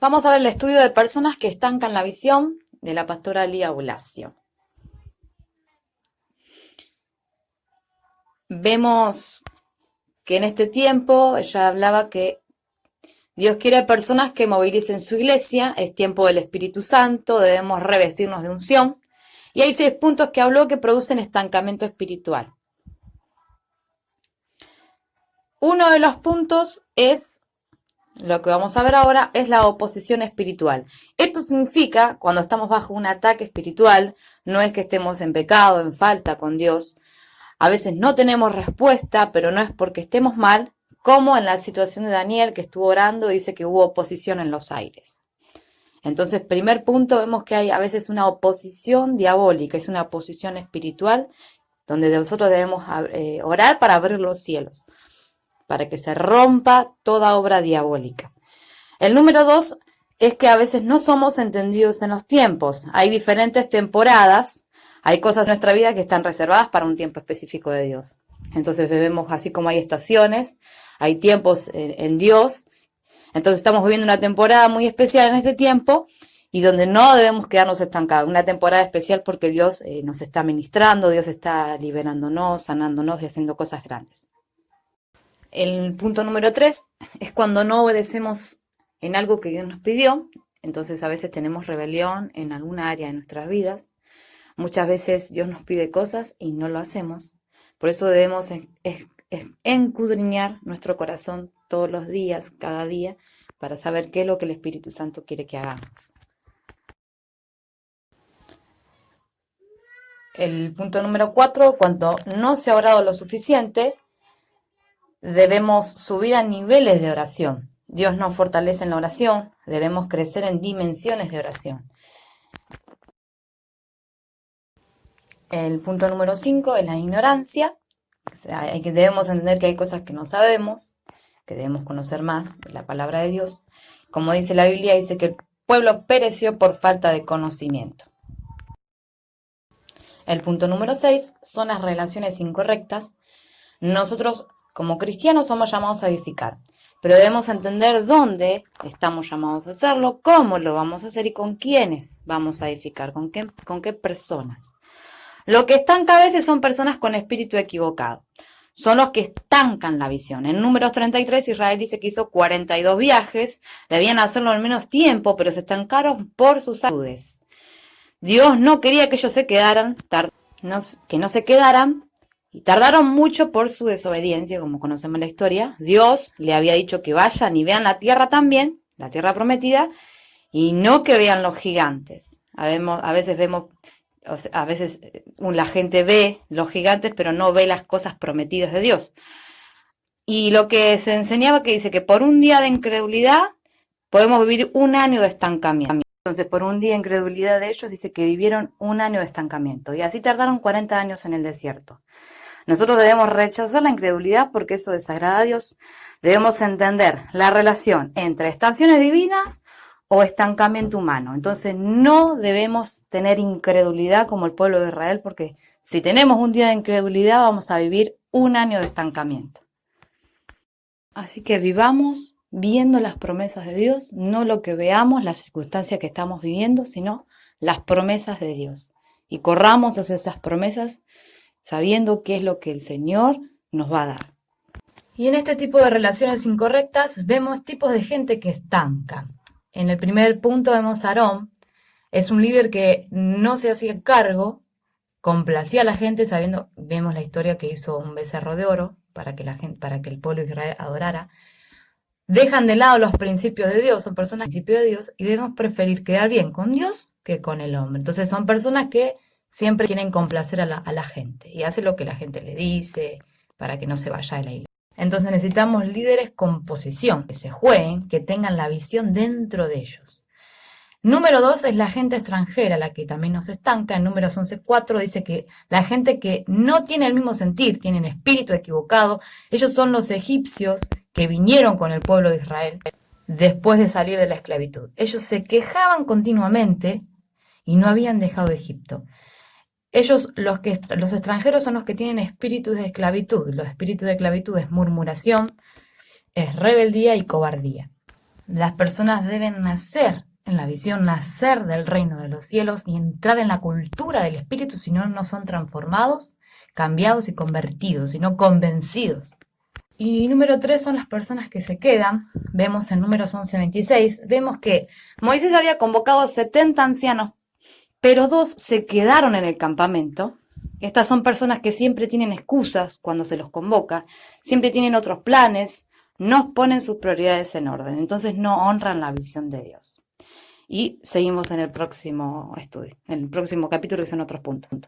Vamos a ver el estudio de personas que estancan la visión de la pastora Lía Bulacio. Vemos que en este tiempo ella hablaba que Dios quiere personas que movilicen su iglesia, es tiempo del Espíritu Santo, debemos revestirnos de unción. Y hay 6 puntos que habló que producen estancamiento espiritual. Uno de los puntos es, lo que vamos a ver ahora, es la oposición espiritual. Esto significa, cuando estamos bajo un ataque espiritual, no es que estemos en pecado, en falta con Dios. A veces no tenemos respuesta, pero no es porque estemos mal, como en la situación de Daniel, que estuvo orando y dice que hubo oposición en los aires. Entonces, primer punto, vemos que hay a veces una oposición diabólica, es una oposición espiritual, donde nosotros debemos orar para abrir los cielos, para que se rompa toda obra diabólica. El número 2 es que a veces no somos entendidos en los tiempos. Hay diferentes temporadas, hay cosas en nuestra vida que están reservadas para un tiempo específico de Dios. Entonces vemos así como hay estaciones, hay tiempos en Dios. Entonces estamos viviendo una temporada muy especial en este tiempo y donde no debemos quedarnos estancados. Una temporada especial porque Dios nos está ministrando, Dios está liberándonos, sanándonos y haciendo cosas grandes. El punto número 3 es cuando no obedecemos en algo que Dios nos pidió. Entonces a veces tenemos rebelión en alguna área de nuestras vidas. Muchas veces Dios nos pide cosas y no lo hacemos. Por eso debemos escudriñar nuestro corazón todos los días, cada día, para saber qué es lo que el Espíritu Santo quiere que hagamos. El punto número 4, cuando no se ha orado lo suficiente, debemos subir a niveles de oración. Dios nos fortalece en la oración, debemos crecer en dimensiones de oración. El punto número 5 es la ignorancia. O sea, debemos entender que hay cosas que no sabemos, que debemos conocer más de la palabra de Dios. Como dice la Biblia, dice que el pueblo pereció por falta de conocimiento. El punto número 6 son las relaciones incorrectas. Nosotros como cristianos somos llamados a edificar, pero debemos entender dónde estamos llamados a hacerlo, cómo lo vamos a hacer y con quiénes vamos a edificar, con qué personas. Lo que estanca a veces son personas con espíritu equivocado. Son los que estancan la visión. En Números 33, Israel dice que hizo 42 viajes. Debían hacerlo en menos tiempo, pero se estancaron por sus actitudes. Dios no quería que ellos se quedaran, que no se quedaran, y tardaron mucho por su desobediencia, como conocemos la historia. Dios le había dicho que vayan y vean la tierra también, la tierra prometida, y no que vean los gigantes. A veces la gente ve los gigantes, pero no ve las cosas prometidas de Dios. Y lo que se enseñaba que dice que por un día de incredulidad podemos vivir un año de estancamiento. Entonces, por un día de incredulidad de ellos, dice que vivieron un año de estancamiento. Y así tardaron 40 años en el desierto. Nosotros debemos rechazar la incredulidad porque eso desagrada a Dios. Debemos entender la relación entre estaciones divinas o estancamiento humano. Entonces no debemos tener incredulidad como el pueblo de Israel, porque si tenemos un día de incredulidad vamos a vivir un año de estancamiento. Así que vivamos viendo las promesas de Dios, no lo que veamos, las circunstancias que estamos viviendo, sino las promesas de Dios. Y corramos hacia esas promesas sabiendo qué es lo que el Señor nos va a dar. Y en este tipo de relaciones incorrectas vemos tipos de gente que estanca. En el primer punto vemos a Aarón, es un líder que no se hacía cargo, complacía a la gente vemos la historia que hizo un becerro de oro para que el pueblo de Israel adorara. Dejan de lado los principios de Dios, son personas principios de Dios y debemos preferir quedar bien con Dios que con el hombre. Entonces son personas que siempre quieren complacer a la gente y hacen lo que la gente le dice para que no se vaya de la iglesia. Entonces necesitamos líderes con posición, que se jueguen, que tengan la visión dentro de ellos. Número 2 es la gente extranjera, la que también nos estanca. En Números 11:4 dice que la gente que no tiene el mismo sentir, tienen espíritu equivocado, ellos son los egipcios que vinieron con el pueblo de Israel después de salir de la esclavitud. Ellos se quejaban continuamente y no habían dejado Egipto. Los extranjeros son los que tienen espíritus de esclavitud. Los espíritus de esclavitud es murmuración, es rebeldía y cobardía. Las personas deben nacer en la visión, nacer del reino de los cielos y entrar en la cultura del Espíritu, si no, no son transformados, cambiados y convertidos, sino convencidos. Y número 3 son las personas que se quedan. Vemos en Números 11:26, vemos que Moisés había convocado a 70 ancianos, pero 2 se quedaron en el campamento. Estas son personas que siempre tienen excusas cuando se los convoca, siempre tienen otros planes, no ponen sus prioridades en orden, entonces no honran la visión de Dios. Y seguimos en el próximo estudio, en el próximo capítulo, que son otros puntos.